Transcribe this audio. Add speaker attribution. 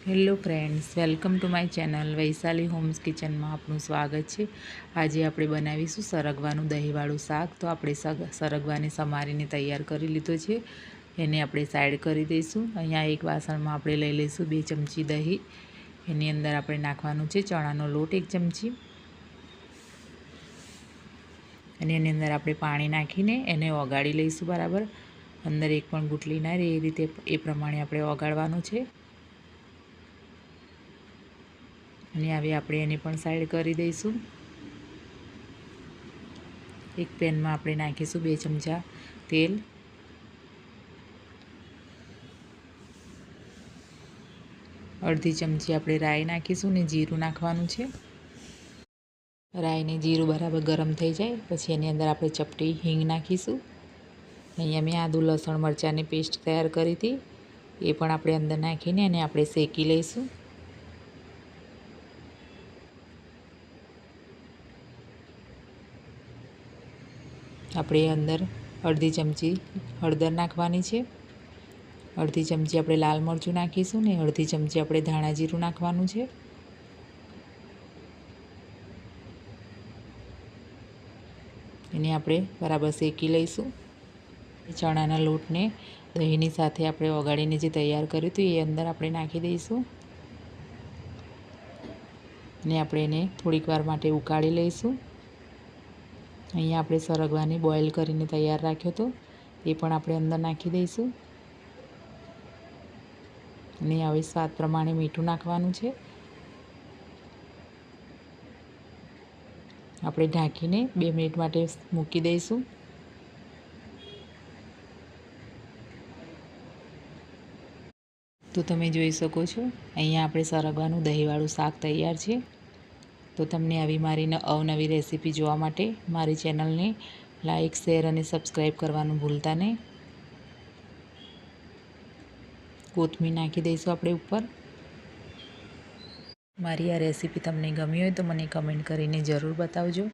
Speaker 1: Hello friends, welcome to my channel Vaishali homes કિચનમાં આપનું સ્વાગત છે। આજે આપણે બનાવીશું સરગવાનું દહીંવાળું શાક। તો આપણે સરગવાને સમારીને તૈયાર કરી લીધો છે, એને આપણે સાઈડ કરી દઈશું। અહીંયા એક વાસણમાં આપણે લઈ લઈશું 2 ચમચી દહીં। એની અંદર આપણે નાખવાનું છે ચણાનો લોટ 1 ચમચી, અને એની અંદર આપણે પાણી નાખીને એને ઓગાળી લઈશું બરાબર। અંદર એક પણ ગુટલી ના રહે એ રીતે એ પ્રમાણે આપણે ઓગાળવાનું છે। અને હવે આપણે એને પણ સાઈડ કરી દઈશું। એક પેનમાં આપણે નાખીશું 2 ચમચા તેલ, અડધી ચમચી આપણે રાઈ નાખીશું ને જીરું નાખવાનું છે। રાઈ ને જીરું બરાબર ગરમ થઈ જાય પછી એની અંદર આપણે ચપટી હિંગ નાખીશું। અહીંયા મેં આદુ લસણ મરચાંની પેસ્ટ તૈયાર કરી હતી, એ પણ આપણે અંદર નાખીને એને આપણે શેકી લઈશું। આપણે અંદર અડધી ચમચી હળદર નાખવાની છે, અડધી ચમચી આપણે લાલ મરચું નાખીશું ને અડધી ચમચી આપણે ધાણા જીરું નાખવાનું છે। એને આપણે બરાબર શેકી લઈશું। ચણાના લોટને દહીંની સાથે આપણે ઓગાળીને જે તૈયાર કર્યું હતું એ અંદર આપણે નાખી દઈશું, અને આપણે એને થોડીક વાર માટે ઉકાળી લઈશું। અહીંયા આપણે સરગવાની બોઇલ કરીને તૈયાર રાખ્યો હતો, એ પણ આપણે અંદર નાખી દઈશું, અને હવે સ્વાદ પ્રમાણે મીઠું નાખવાનું છે। આપણે ઢાંકીને 2 મિનિટ માટે મૂકી દઈશું। તો તમે જોઈ શકો છો અહીંયા આપણે સરગવાનું દહીંવાળું શાક તૈયાર છે। તો તમને આવી મારી અવનવી રેસીપી જોવા માટે મારી ચેનલને લાઇક, શેર અને સબસ્ક્રાઈબ કરવાનું ભૂલતા નહીં। કોથમીર નાખી દઈશું આપણે ઉપર। મારી આ રેસીપી તમને ગમી હોય તો મને કમેન્ટ કરીને જરૂર બતાવજો।